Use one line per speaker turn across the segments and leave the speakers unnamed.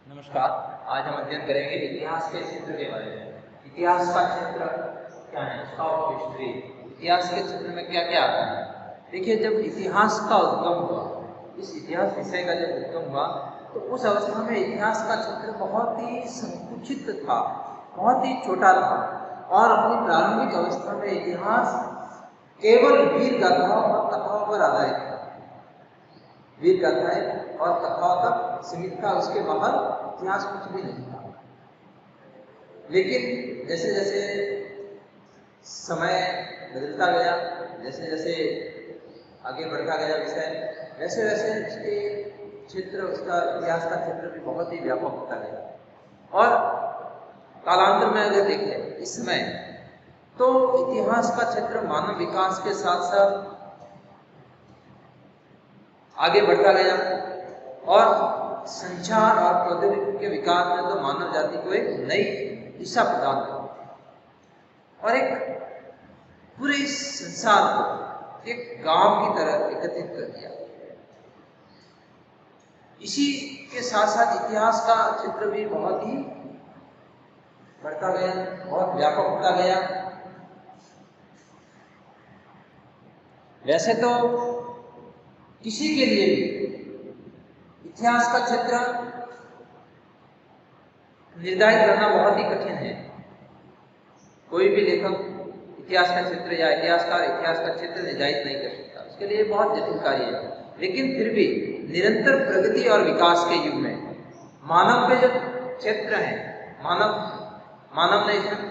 नमस्कार। आज हम अध्ययन करेंगे इतिहास के क्षेत्र के बारे में। इतिहास का क्षेत्र क्या है? Scope of history. इतिहास के क्षेत्र में क्या क्या आता है? देखिए, जब इतिहास का उद्गम हुआ, इस इतिहास विषय का जब उद्गम हुआ, तो उस अवस्था में इतिहास का क्षेत्र बहुत ही संकुचित था, बहुत ही छोटा था, और अपनी प्रारंभिक अवस्था में इतिहास केवल वीर गाथाओं और कथाओं पर आधारित था। वीर गाथाएं और कथाओं तक सीमित था, उसके बाहर इतिहास कुछ भी नहीं था। लेकिन जैसे जैसे समय बदलता गया, जैसे जैसे आगे बढ़ता गया विषय, वैसे वैसे उसके क्षेत्र, उसका इतिहास का क्षेत्र भी बहुत ही व्यापक होता गया। और कालांतर में अगर देखें इस समय, तो इतिहास का क्षेत्र मानव विकास के साथ साथ आगे बढ़ता गया, और संचार और प्रौद्योगिकी के विकास में तो मानव जाति को एक नई दिशा प्रदान कर और एक पूरे इस संसार को एक गांव की तरह एकत्रित कर दिया। इसी के साथ साथ इतिहास का क्षेत्र भी बहुत ही बढ़ता गया, बहुत व्यापक होता गया। वैसे तो किसी के लिए भी इतिहास का क्षेत्र निर्धारित करना बहुत ही कठिन है। कोई भी लेखक इतिहास का क्षेत्र या इतिहासकार इतिहास का क्षेत्र निर्धारित नहीं कर सकता, उसके लिए बहुत जटिल कार्य है। लेकिन फिर भी निरंतर प्रगति और विकास के युग में मानव के जो क्षेत्र हैं, मानव ने इसमें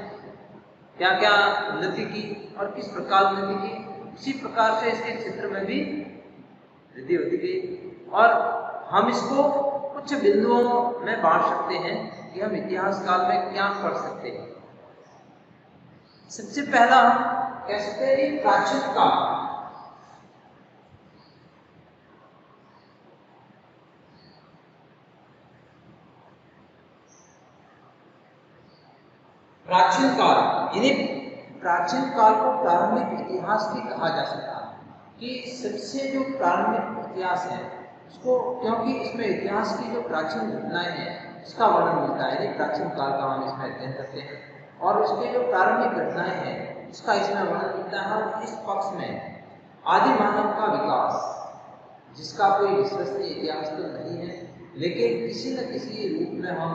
क्या क्या उन्नति की और किस प्रकार उन्नति की, उसी प्रकार से इसके क्षेत्र में भी वृद्धि होती गई। और हम इसको कुछ बिंदुओं में बांट सकते हैं कि हम इतिहास काल में क्या पढ़ सकते हैं। सबसे पहला हम कह सकते हैं कि प्राचीन काल। प्राचीन काल यानी प्राचीन काल को प्रारंभिक इतिहास भी कहा जा सकता है कि सबसे जो प्रारंभिक इतिहास है उसको, क्योंकि इसमें इतिहास की जो प्राचीन घटनाएं हैं उसका वर्णन मिलता है, यानी प्राचीन काल का हम इसमें अध्ययन करते हैं और उसके जो प्रारंभिक घटनाएं हैं उसका इसमें वर्णन मिलता है। और इस पक्ष में आदि मानव का विकास, जिसका कोई विश्वसनीय इतिहास तो नहीं है, लेकिन किसी न किसी रूप में हम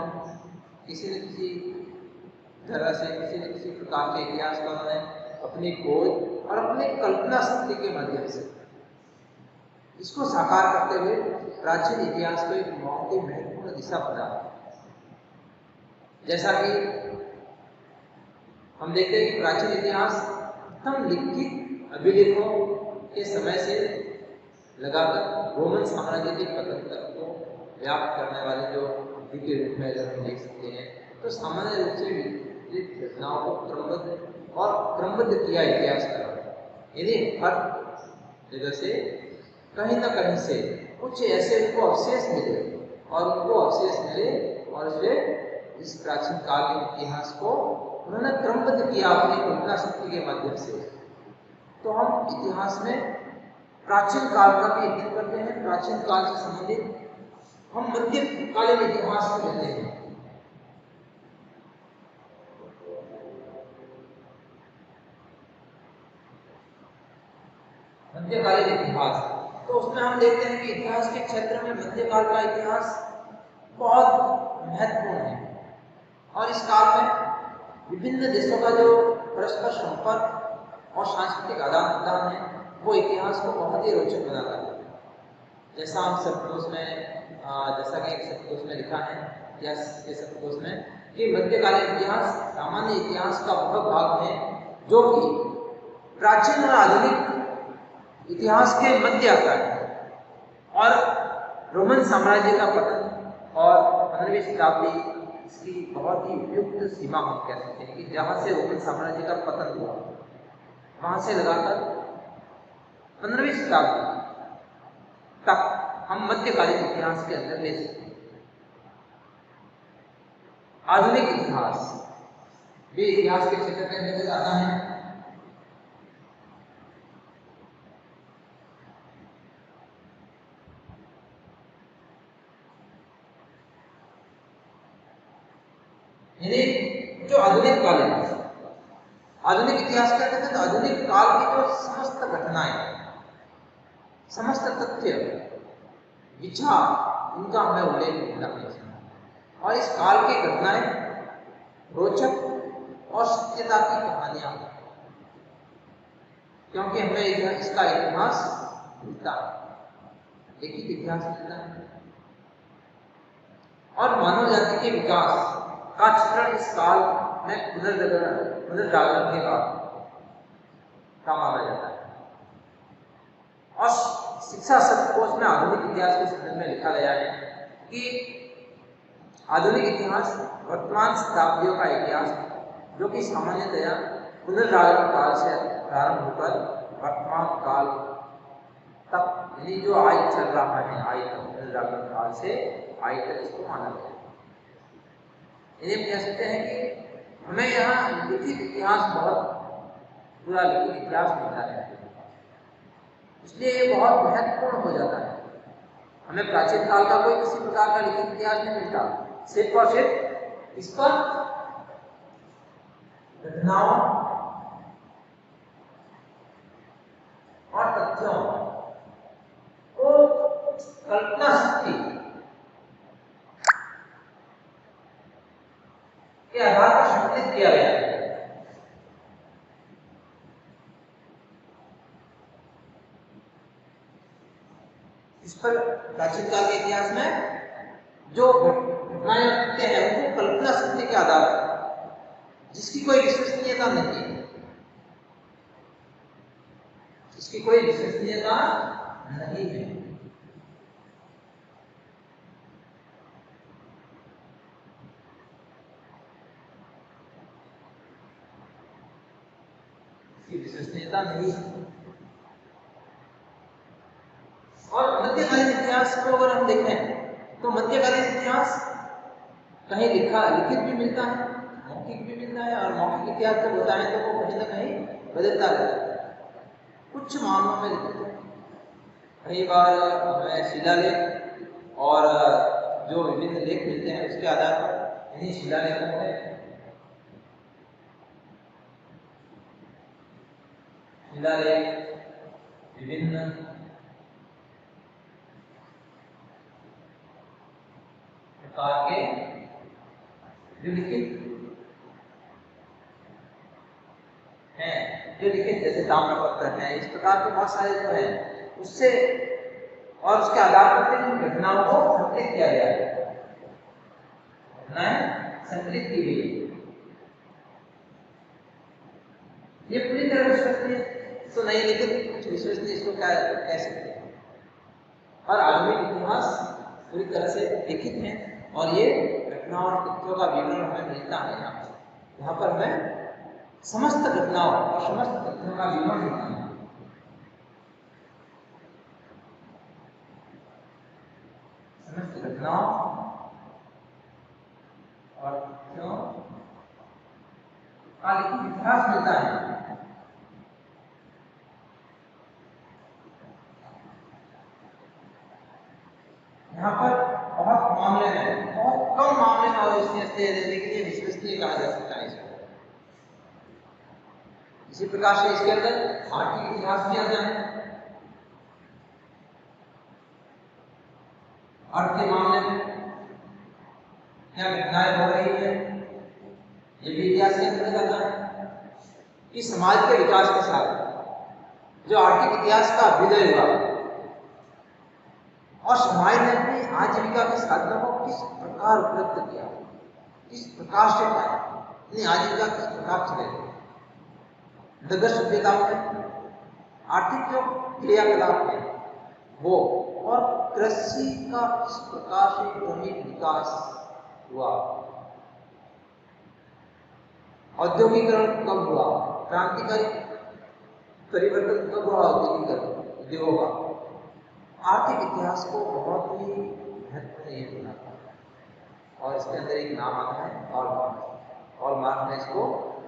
किसी न किसी तरह से किसी न किसी प्रकार के इतिहासकारों ने अपनी खोज और अपनी कल्पना शक्ति के माध्यम से इसको साकार करते हुए प्राचीन इतिहास को एक बहुत ही महत्वपूर्ण दिशा प्रदान की। जैसा कि हम देखते हैं कि प्राचीन इतिहास प्रथम लिखित अभिलेखों के समय से लगाकर रोमन साम्राज्य के पतन तक को व्याप्त करने वाले जो अवधि के रूप में अगर हम देख सकते हैं, तो सामान्य रूप से विस्तृत घटनाओं को क्रमबद्ध किया इतिहास का। यदि हर जगह से कहीं ना कहीं से कुछ ऐसे उनको अवशेष मिले और उससे इस प्राचीन काल के इतिहास को उन्होंने क्रमबद्ध किया अपनी कल्पना शक्ति के माध्यम से। तो हम इतिहास में प्राचीन काल का भी अध्ययन करते हैं। प्राचीन काल से संबंधित हम मध्यकालीन इतिहास को लेते हैं। मध्यकालीन इतिहास, तो उसमें हम देखते हैं कि इतिहास के क्षेत्र में मध्यकाल का इतिहास बहुत महत्वपूर्ण है। और इस काल में विभिन्न देशों का जो परस्पर संपर्क और सांस्कृतिक आदान प्रदान है वो इतिहास को बहुत ही रोचक बनाता है। जैसा हम शब्दकोश में जैसा कि शब्दकोश में लिखा है, इतिहास के शब्दकोश में, कि मध्यकालीन इतिहास सामान्य इतिहास का वह भाग है जो कि प्राचीन और आधुनिक इतिहास के मध्य आता है। और रोमन साम्राज्य का पतन और 15वीं शताब्दी इसकी बहुत ही उपयुक्त सीमा हम कह सकते हैं कि जहां से रोमन साम्राज्य का पतन हुआ वहां से लगाकर 15वीं शताब्दी तक हम मध्यकालीन इतिहास के अंदर ले सकते हैं। आधुनिक इतिहास भी इतिहास के क्षेत्र के अंदर आता है। यानी जो आधुनिक काल है, आधुनिक इतिहास क्या कहते हैं, तो आधुनिक काल की जो समस्त घटनाएं, समस्त तथ्य, विचार, उनका हमें उल्लेख मिलता है। और इस काल की घटनाएं रोचक और सत्यता की कहानियां, क्योंकि हमें इसका इतिहास मिलता है, लिखित इतिहास मिलता है। और मानव जाति के विकास का चित्रण इस काल में पुनर्जागरण के बाद का माना जाता है। और शिक्षा शब्दकोश में आधुनिक इतिहास के संदर्भ में लिखा गया है कि आधुनिक इतिहास वर्तमान शताब्दियों का इतिहास, जो कि सामान्यतया पुनर्जागरण काल से प्रारंभ होकर वर्तमान काल तक, यानी जो आज चल रहा है, आज तक, पुनर्जागरण काल से आज तक इसको माना गया। इन्हें कह सकते हैं कि हमें यहाँ लिखित इतिहास, बहुत पूरा लिखित इतिहास मिलता है, इसलिए ये बहुत महत्वपूर्ण हो जाता है। हमें प्राचीन काल का कोई किसी प्रकार का लिखित इतिहास नहीं मिलता, सिर्फ और सिर्फ इस पर घटनाओं और तथ्यों को कल्पना शक्ति के आधार पर संकलित किया गया है। इस पर प्राचीन काल के इतिहास में जो घटनाएं घटते हैं उनको कल्पना शक्ति के आधार पर, जिसकी कोई विश्वसनीयता नहीं है, जिसकी कोई विश्वसनीयता नहीं है, विश्वसनीयता नहीं है। और मध्यकालीन इतिहास को अगर हम देखें तो मध्यकालीन इतिहास कहीं लिखित भी मिलता है, मौखिक भी मिलता है, और मौखिक इतिहास जब होता है तो वो कहीं ना कहीं बदलता रहता है, कुछ मामलों में लिखित है। कई बार हमें शिलालेख और जो विभिन्न लेख मिलते हैं उसके आधार पर इन्हीं शिलालेखों में विभिन्न प्रकार के जो लिखित हैं, जो लिखित जैसे ताम्रपत्र हैं, इस प्रकार के बहुत सारे जो हैं, उससे और उसके आधार पर इन घटनाओं को संकलित किया गया है, घटनाएं संकलित की गई। ये पूरी तरह विश्वसनीय तो नहीं, लेकिन कुछ विश्वसनीय इसको क्या कह सकते हैं। और आधुनिक इतिहास पूरी तरह से लिखित है, और ये घटनाओं और तथ्यों का विवरण हमें मिलता है। यहाँ पर हमें समस्त घटनाओं और समस्त तथ्यों का विवरण मिलता है। समस्त घटनाओं और तथ्यों का लिखित इतिहास मिलता है। यहाँ पर बहुत मामले हैं, बहुत कम मामले में अविश्वसनीय, लेकिन ये विश्वसनीय कहा जा सकता है इसको। इसी प्रकार से इसके अंदर आर्थिक इतिहास भी आता है। अर्थ के मामले में क्या घटनाएं हो रही है, ये भी इतिहास के अंदर आता है। कि समाज के विकास के साथ जो आर्थिक इतिहास का अभ्युदय हुआ और समाज ने अपनी आजीविका के साधनों को किस प्रकार उपलब्ध किया, किस प्रकार से पाया, अपनी आजीविका किस प्रकार चले, नगर सभ्यताओं में आर्थिक जो क्रियाकलाप है वो, और कृषि का किस प्रकार से क्रमिक विकास हुआ, औद्योगिकरण कब हुआ, क्रांतिकारी परिवर्तन कब हुआ औद्योगिकरण उद्योगों का, आर्थिक इतिहास को बहुत ही महत्वपूर्ण ये बनाता है। और इसके अंदर एक नाम आता है कार्ल मार्क्स ने इसको,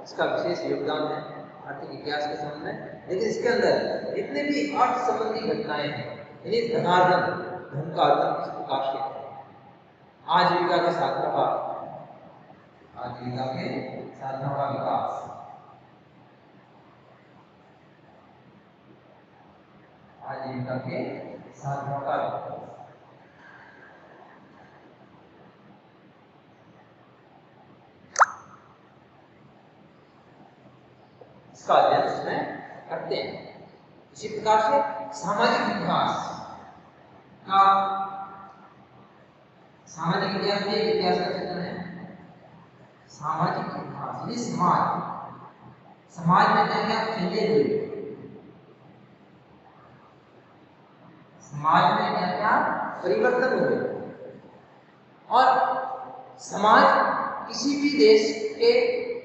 इसका विशेष योगदान है आर्थिक इतिहास के संबंध में। लेकिन इसके अंदर जितने भी अर्थ संबंधी घटनाएं हैं, यानी धनार्जन, धन का अर्जन किस प्रकार से, आजीविका के साधनों का आजीविका के साधनों का विकास, आजीविका के साधनों का विकास। इसका अध्ययन उसमें करते हैं। इसी प्रकार से सामाजिक इतिहास का, सामाजिक इतिहास भी एक इतिहास का क्षेत्र है। सामाजिक इतिहास यानी समाज, समाज में क्या क्या चेंजेस हुए, समाज में क्या क्या परिवर्तन हुए, और समाज किसी भी देश के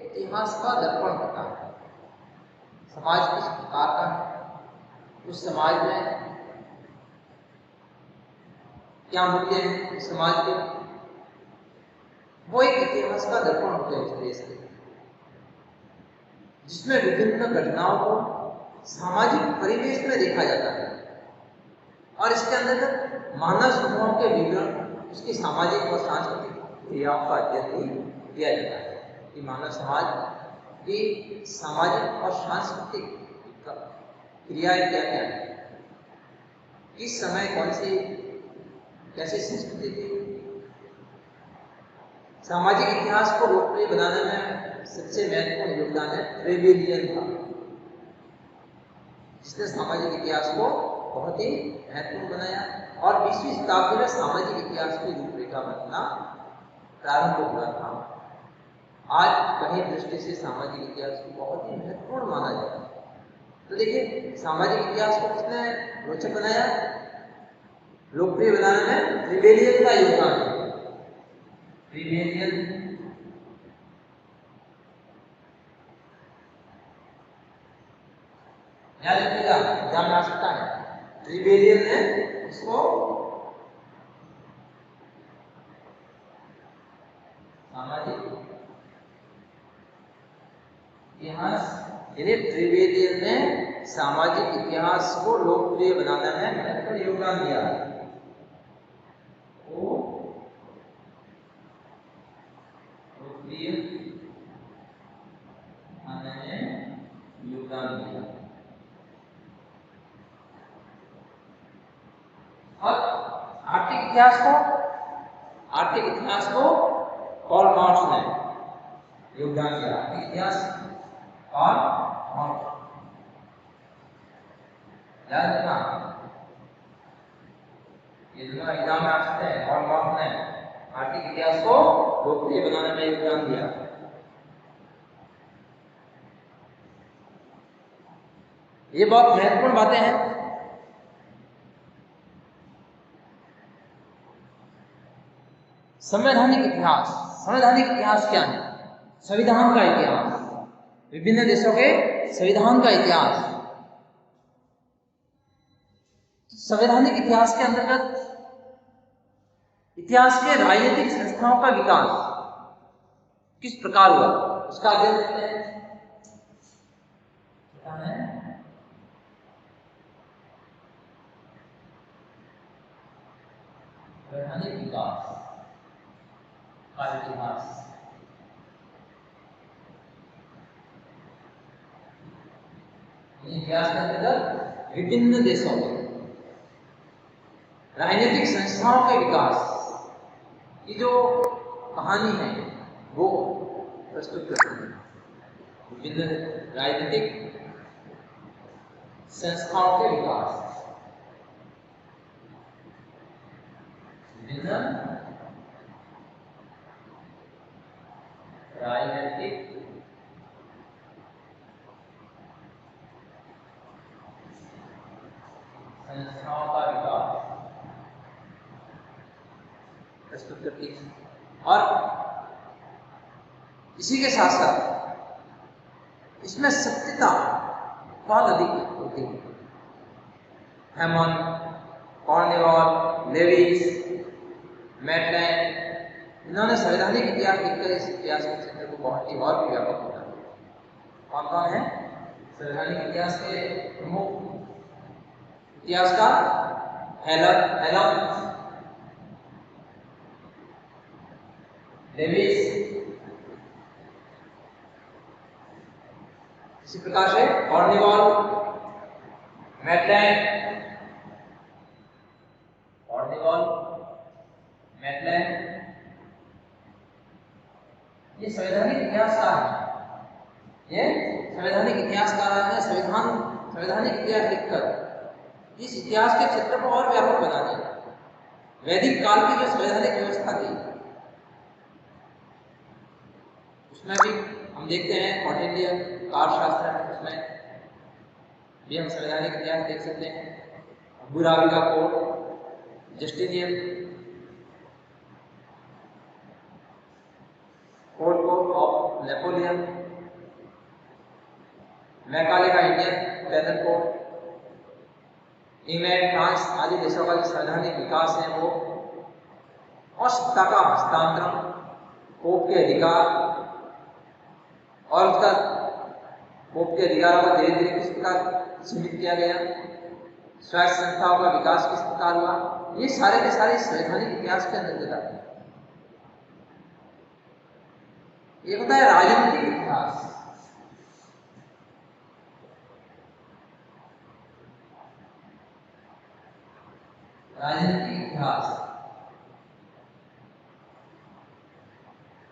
इतिहास का दर्पण होता है। समाज किस प्रकार का है, उस समाज में क्या मूल्य है उस समाज के, वो एक इतिहास का दर्पण होते हैं उस देश के, जिसमें विभिन्न घटनाओं को सामाजिक परिवेश में देखा जाता है और इसके अंदर मानव समूहों के विवरण, उसकी सामाजिक और सांस्कृतिक क्रियाओं का अध्ययन भी किया जाता है कि मानव समाज की सामाजिक और सांस्कृतिक क्रियाएं क्या क्या है, किस समय कौन सी कैसी संस्कृति थी। सामाजिक इतिहास को लोकप्रिय बनाने में सबसे महत्वपूर्ण योगदान है ट्रेवेलियन का, जिसने सामाजिक इतिहास को बहुत ही महत्वपूर्ण बनाया और 20वीं शताब्दी में सामाजिक इतिहास की रूपरेखा बनना प्रारंभ हुआ था। आज कहीं दृष्टि से सामाजिक इतिहास को बहुत ही महत्वपूर्ण माना जाता है। तो देखिए, सामाजिक इतिहास को किसने रोचक बनाया, लोकप्रिय बनाने में ट्रेवेलियन का योगदान है। ट्रेवेलियन याद रखिएगा, एग्जाम में आ सकता है। ट्रेवेलियन ने इसको सामाजिक इतिहास यानी ट्रेवेलियन ने सामाजिक इतिहास को लोकप्रिय बनाने में महत्वपूर्ण योगदान दिया। वो लोकप्रिय बनाने में योगदान दिया। और आर्थिक इतिहास को कार्ल मार्क्स ने योगदान दिया। आर्थिक इतिहास कार्ल मार्क्स, याद रखना, ये दोनों एग्जाम में आ सकते हैं। कार्ल मार्क्स ने आर्थिक इतिहास को लोकप्रिय बनाने में योगदान दिया। ये बहुत महत्वपूर्ण बातें हैं। संवैधानिक इतिहास, संवैधानिक इतिहास क्या है? संविधान का इतिहास, विभिन्न देशों के संविधान का इतिहास। संवैधानिक इतिहास के अंतर्गत इतिहास के राजनीतिक संस्थाओं का विकास किस प्रकार हुआ, उसका अध्ययन करते हैं। संवैधानिक विकास का इतिहास, इतिहास के अंतर्गत विभिन्न देशों में राजनीतिक संस्थाओं के विकास की जो कहानी है वो प्रस्तुत करती है। विभिन्न राजनीतिक संस्थाओं के विकास, विभिन्न राजनीतिक संस्थाओं का विकास प्रस्तुत करती है। और इसी के साथ साथ इसमें सत्यता बहुत अधिक होती है। हेमन, कॉर्नेवॉल, लेविस, मैटलैंड, इन्होंने संवैधानिक इतिहास लिखकर इस इतिहास के क्षेत्र को बहुत ही और भी व्यापक बनाया। कौन कौन है संवैधानिक इतिहास के प्रमुख इतिहासकार? हेलन, लेविस, इसी प्रकार से कॉर्निवॉल, मैटलैंड, ये संवैधानिक इतिहासकार हैं। ये संवैधानिक इतिहासकार ने संवैधानिक इतिहास लिखकर इस इतिहास के क्षेत्र को और व्यापक बना दिया। वैदिक काल की जो संवैधानिक व्यवस्था थी उसमें भी हम देखते हैं कौटिल्य कालशास्त्र है, उसमें भी हम संवैधानिक इतिहास देख सकते हैं। बुरावी का code, Justinian code of Napoleon, Macaulay का Indian penal code, England, France आदि देशों का जो संवैधानिक विकास है वो, और सत्ता का हस्तांतरण, पोप के अधिकार और उसका पोप के अधिकारों को धीरे धीरे किस प्रकार सीमित किया गया, स्वायत्त संस्थाओं का विकास किस प्रकार हुआ, ये सारे के सारे संवैधानिक इतिहास के अंतर्गत आते हैं। ये होता है राजनीतिक इतिहास। राजनीतिक इतिहास,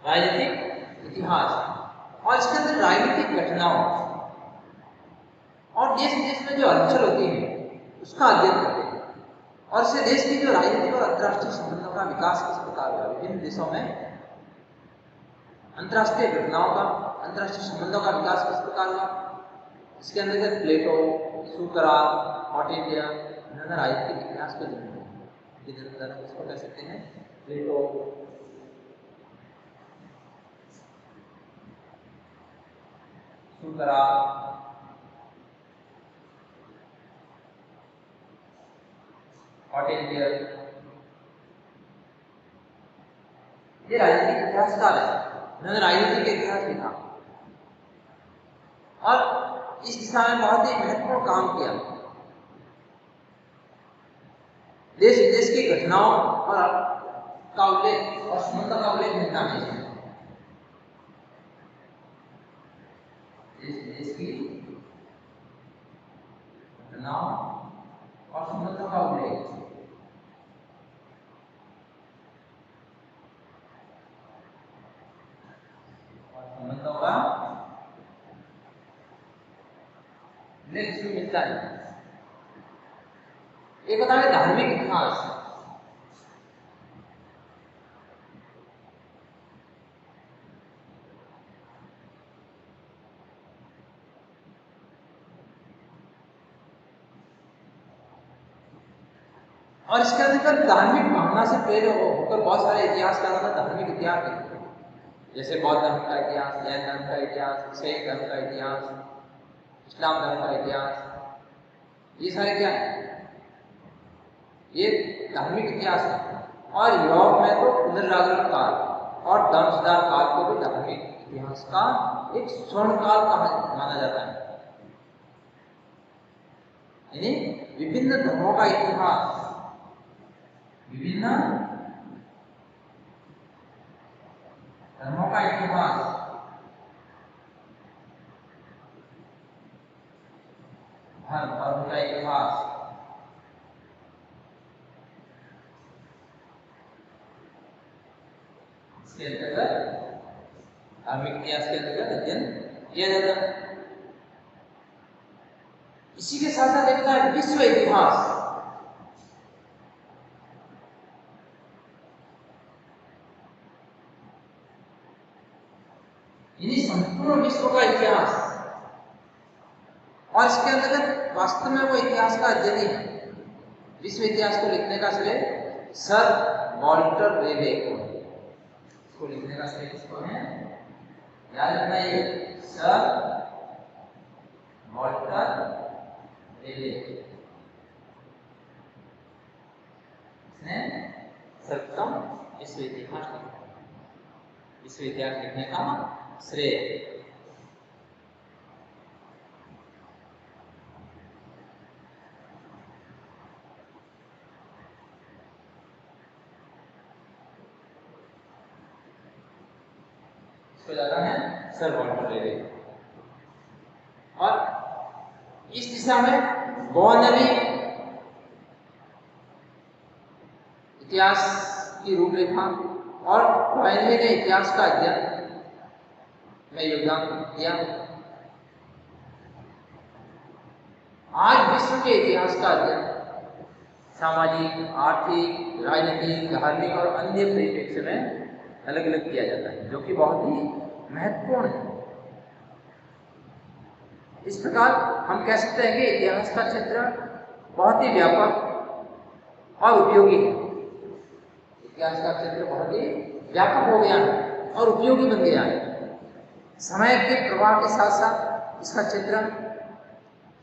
राजनीतिक इतिहास, और इसके अंदर राजनीतिक घटनाओं और देश देश में जो हलचल होती है उसका अध्ययन करते हैं, और इससे देश की जो राजनीतिक और अंतर्राष्ट्रीय संबंधों का विकास किस प्रकार हुआ, विभिन्न देशों में अंतर्राष्ट्रीय घटनाओं का, अंतर्राष्ट्रीय संबंधों का विकास किस प्रकार हुआ, इसके अंतर्गत प्लेटो, सुकरात, कौटिल्य इन्होंने राजनीतिक इतिहास को जन्म दिया। इसको कह सकते हैं प्लेटो, सुकरात, कौटिल्य, ये राजनीतिक इतिहासकार है। उन्होंने राजनीति का इतिहास लिखा और इस दिशा में बहुत ही महत्वपूर्ण काम किया। देश विदेश की घटनाओं और का उल्लेख और संबंधों का उल्लेख मिलता है। देश विदेश की घटनाओं और संबंधों का उल्लेख, संबंधों का उल्लेख मिलता है। एक होता है धार्मिक इतिहास। और इसके अंदर धार्मिक भावना से प्रेरित होकर बहुत सारे इतिहासकारों ने धार्मिक इतिहास लिखे, जैसे बौद्ध धर्म का इतिहास, जैन धर्म का इतिहास, सिख धर्म का इतिहास, इस्लाम धर्म का इतिहास। ये सारे क्या है? ये धार्मिक इतिहास है। और यूरोप में तो पुनर्जागरण काल और धर्म सुधार काल को भी धार्मिक इतिहास का एक स्वर्ण काल माना जाता है। यानी विभिन्न धर्मों का इतिहास, विभिन्न धर्मों का इतिहास, धर्म और उनका इतिहास, इसके अंतर्गत धार्मिक इतिहास के अंतर्गत अध्ययन किया जाता है। इसी के साथ साथ देखता है विश्व इतिहास। यानी संपूर्ण विश्व का इतिहास, और इसके अंतर्गत वास्तव में वो इतिहास का अध्ययन ही है। विश्व इतिहास को लिखने का श्रेय सर वॉल्टर रेले को है। इसको लिखने का श्रेय किसको है? याद रखना, ये सर वॉल्टर रेले, इसने सर्वप्रथम विश्व इतिहास लिखा। विश्व इतिहास लिखने का श्रेय इसको जाता है सर वॉल्टर रेले। दिशा में बहुनवी इतिहास की रूपरेखा और पहले ने इतिहास का अध्ययन में योगदान दिया। आज विश्व के इतिहास का अध्ययन सामाजिक, आर्थिक, राजनीतिक, धार्मिक और अन्य परिप्रेक्ष्य में अलग अलग किया जाता है, जो कि बहुत ही महत्वपूर्ण है। इस प्रकार हम कह सकते हैं कि इतिहास का क्षेत्र बहुत ही व्यापक और उपयोगी है। इतिहास का क्षेत्र बहुत ही व्यापक हो गया है और उपयोगी बन गया है। समय के प्रवाह के साथ साथ इसका क्षेत्र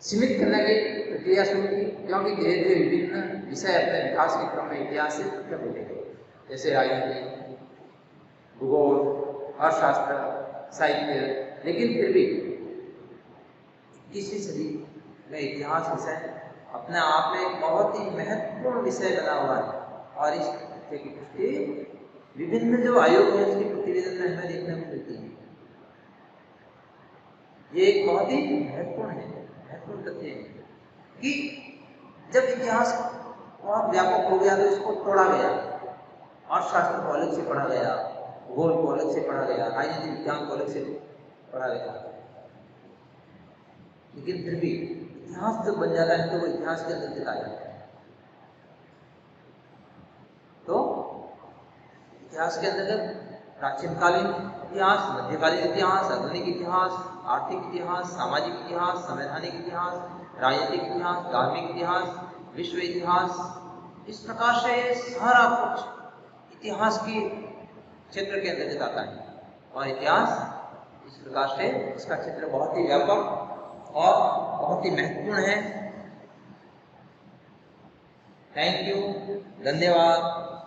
सीमित करने की प्रक्रिया शुरू की, क्योंकि धीरे धीरे विभिन्न विषय अपने विकास के क्रम में इतिहास से पृथक होते गए, जैसे राजनीति, भूगोल, अर्थशास्त्र, साहित्य। लेकिन फिर भी 21वीं सदी में इतिहास विषय अपने आप में एक बहुत ही महत्वपूर्ण विषय बना हुआ है और इस तथ्य की पुष्टि विभिन्न जो आयोग है उसके प्रतिवेदन में हमें देखने को मिलती है। ये एक बहुत ही महत्वपूर्ण तथ्य है कि जब इतिहास बहुत व्यापक हो गया तो इसको तोड़ा गया, अर्थशास्त्र को अलग से पढ़ा गया, भूगोल को अलग से पढ़ा गया, राजनीतिक विज्ञान को अलग से पढ़ा गया। लेकिन फिर भी इतिहास जब बन जाता है तो वो इतिहास के अंदर दिखाया जाता है। तो इतिहास के अंतर्गत प्राचीनकालीन इतिहास, मध्यकालीन इतिहास, आधुनिक इतिहास, आर्थिक इतिहास, सामाजिक इतिहास, संवैधानिक इतिहास, राजनीतिक इतिहास, धार्मिक इतिहास, विश्व इतिहास, इस प्रकार से सारा कुछ इतिहास के क्षेत्र के अंतर्गत आता है। और इतिहास इस प्रकार से इसका क्षेत्र बहुत ही व्यापक और बहुत ही महत्वपूर्ण है। थैंक यू, धन्यवाद।